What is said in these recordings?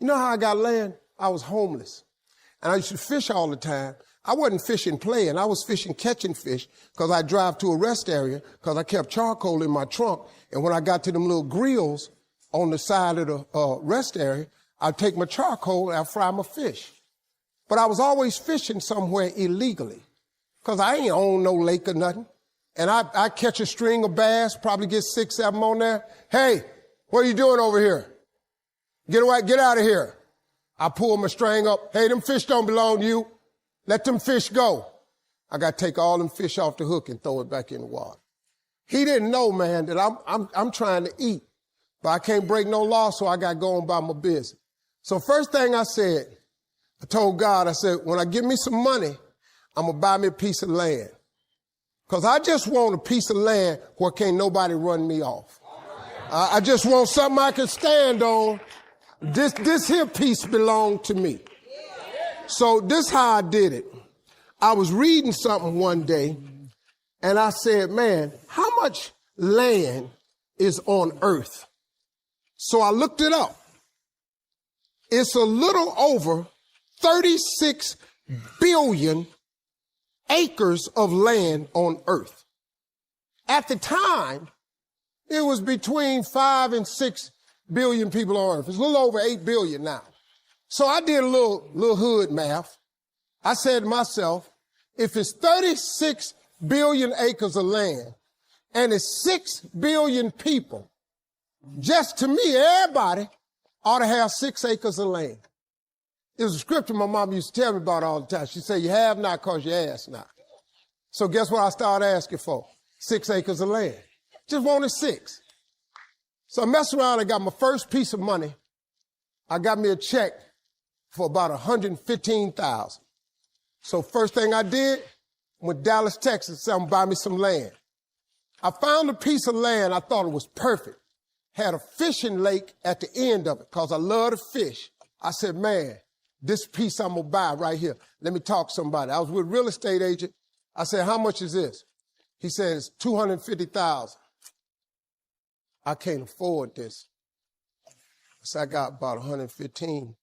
You know how I got land? I was homeless. And I used to fish all the time. I wasn't fishing playing. I was fishing catching fish because I drive to a rest area because I kept charcoal in my trunk. And when I got to them little grills on the side of the rest area, I'd take my charcoal and I'd fry my fish. But I was always fishing somewhere illegally because I ain't own no lake or nothing. And I catch a string of bass, probably get 6, 7 on there. Hey, what are you doing over here? Get away, get out of here. I pull my string up. Hey, them fish don't belong to you. Let them fish go. I got to take all them fish off the hook and throw it back in the water. He didn't know, man, that I'm trying to eat, but I can't break no law, so I got to go on by my business. So first thing I said, I told God, I said, when I get me some money, I'm going to buy me a piece of land. Because I just want a piece of land where can't nobody run me off. I just want something I can stand on. This here piece belonged to me. So this how I did it. I was reading something one day, and I said, man, how much land is on earth? So I looked it up. It's a little over 36 billion acres of land on earth. At the time, it was between 5 and 6 billion people on earth. It's a little over 8 billion now. So I did a little hood math. I said to myself, if it's 36 billion acres of land and it's 6 billion people, just to me, everybody ought to have 6 acres of land. It was a scripture my mom used to tell me about all the time. She said, you have not because you ask not. So guess what I started asking for? 6 acres of land. Just wanted 6. So I messed around and got my first piece of money. I got me a check for about $115,000. So first thing I did, went to Dallas, Texas, said, I'm buy me some land. I found a piece of land I thought it was perfect. Had a fishing lake at the end of it because I love to fish. I said, man, this piece I'm going to buy right here. Let me talk to somebody. I was with a real estate agent. I said, how much is this? He said, it's $250,000. I can't afford this. I said, I got about 115.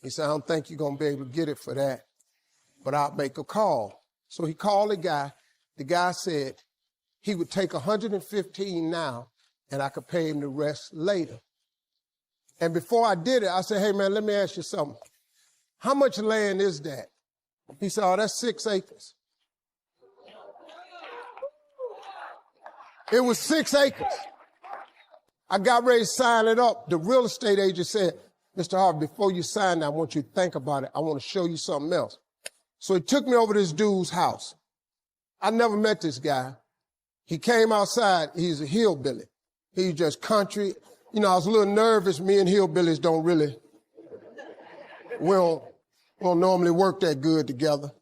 He said, I don't think you're going to be able to get it for that, but I'll make a call. So he called the guy. The guy said he would take 115 now and I could pay him the rest later. And before I did it, I said, hey, man, let me ask you something. How much land is that? He said, oh, that's 6 acres. It was 6 acres. I got ready to sign it up. The real estate agent said, Mr. Harvey, before you sign that, I want you to think about it. I want to show you something else. So he took me over to this dude's house. I never met this guy. He came outside. He's a hillbilly. He's just country. You know, I was a little nervous. Me and hillbillies don't really, we don't normally work that good together.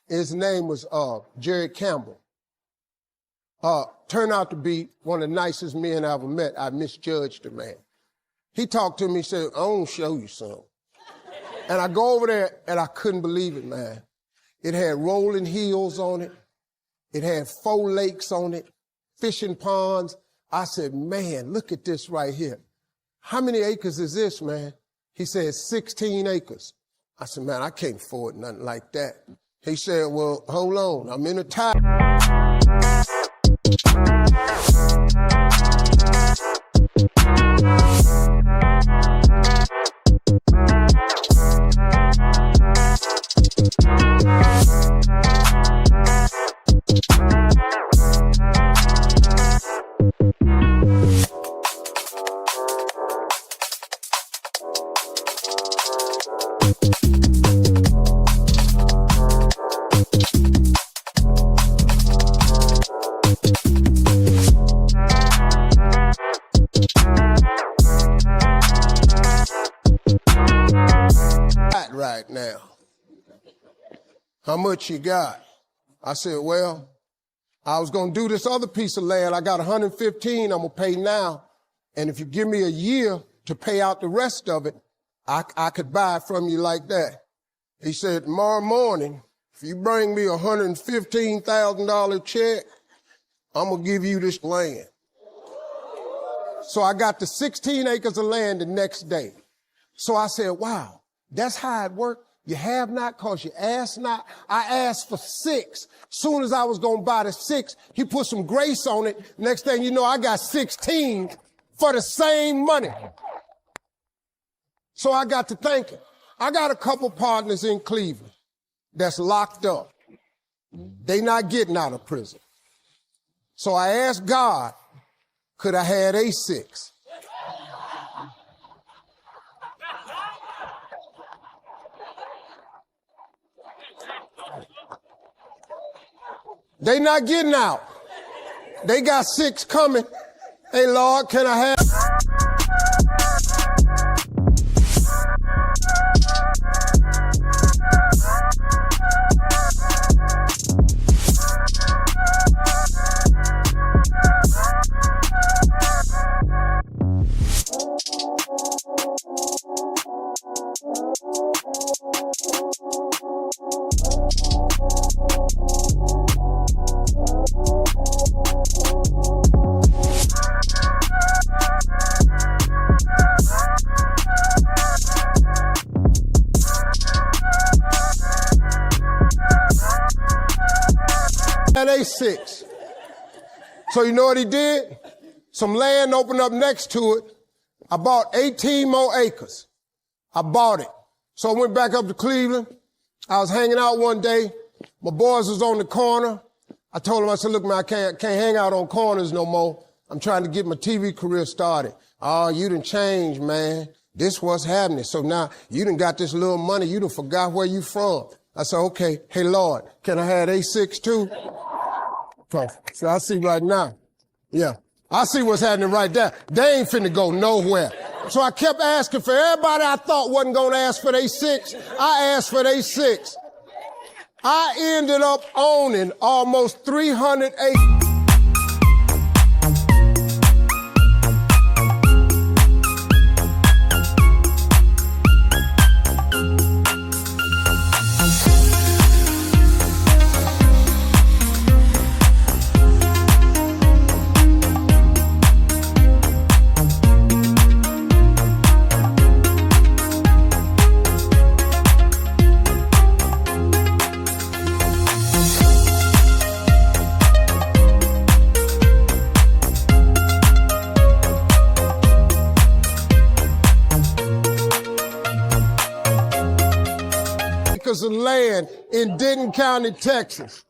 His name was Jerry Campbell. Turned out to be one of the nicest men I ever met. I misjudged the man. He talked to me, he said, I want to show you something. And I go over there, and I couldn't believe it, man. It had rolling hills on it. It had 4 lakes on it, fishing ponds. I said, man, look at this right here. How many acres is this, man? He said, 16 acres. I said, man, I can't afford nothing like that. He said, well, hold on, I'm in a tie. Right now. How much you got? I said, well, I was going to do this other piece of land. I got 115 I'm going to pay now. And if you give me a year to pay out the rest of it, I could buy it from you like that. He said, tomorrow morning, if you bring me $115,000 check, I'm going to give you this land. So I got the 16 acres of land the next day. So I said, wow, that's how it worked. You have not because you ask not. I asked for 6. Soon as I was going to buy the 6, he put some grace on it. Next thing you know, I got 16 for the same money. So I got to thinking. I got a couple partners in Cleveland that's locked up. They not getting out of prison. So I asked God, could I have a 6? They not getting out. They got 6 coming. Hey, Lord, can I have... A6. So you know what he did? Some land opened up next to it. I bought 18 more acres. I bought it. So I went back up to Cleveland. I was hanging out one day. My boys was on the corner. I told them, I said, look, man, I can't hang out on corners no more. I'm trying to get my TV career started. Oh, you done changed, man. This what's happening. So now you done got this little money. You done forgot where you from. I said, okay, hey, Lord, can I have A6 too? So I see right now. Yeah. I see what's happening right there. They ain't finna go nowhere. So I kept asking for everybody I thought wasn't gonna ask for their 6. I asked for their 6. I ended up owning almost 300 acres. Of land in Denton County, Texas.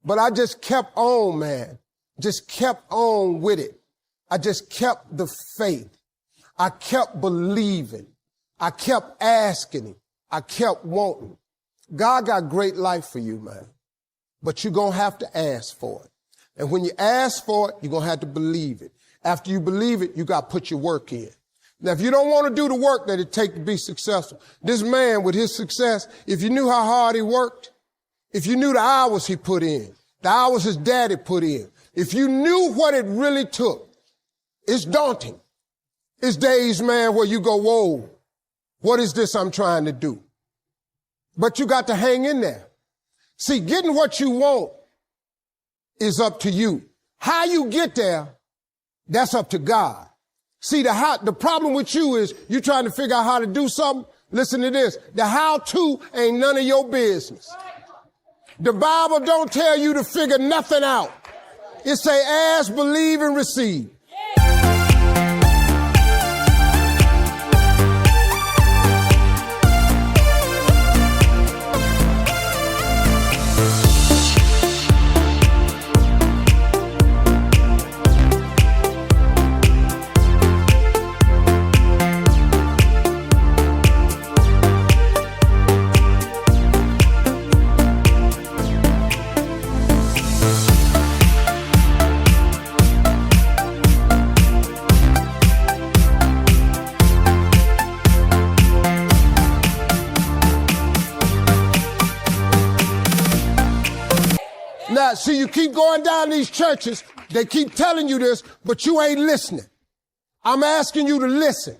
But I just kept on, man. Just kept on with it. I just kept the faith. I kept believing. I kept asking him. I kept wanting. God got great life for you, man. But you're going to have to ask for it. And when you ask for it, you're going to have to believe it. After you believe it, you got to put your work in. Now, if you don't want to do the work that it takes to be successful, this man with his success, if you knew how hard he worked, if you knew the hours he put in, the hours his daddy put in, if you knew what it really took, it's daunting. It's days, man, where you go, whoa, what is this I'm trying to do? But you got to hang in there. See, getting what you want is up to you. How you get there, that's up to God. See, the problem with you is you trying to figure out how to do something. Listen to this. The how-to ain't none of your business. The Bible don't tell you to figure nothing out. It say ask, believe, and receive. Now, see, you keep going down these churches, they keep telling you this, but you ain't listening. I'm asking you to listen.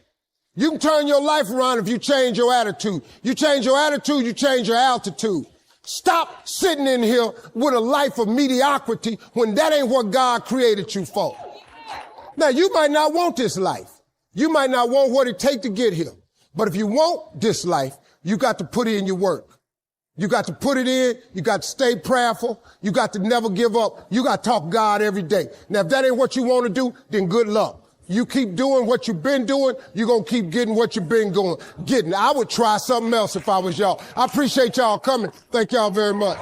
You can turn your life around if you change your attitude. You change your attitude, you change your altitude. Stop sitting in here with a life of mediocrity when that ain't what God created you for. Now, you might not want this life. You might not want what it takes to get here. But if you want this life, you got to put in your work. You got to put it in. You got to stay prayerful. You got to never give up. You got to talk God every day. Now, if that ain't what you want to do, then good luck. You keep doing what you've been doing, you're going to keep getting what you've been getting. I would try something else if I was y'all. I appreciate y'all coming. Thank y'all very much.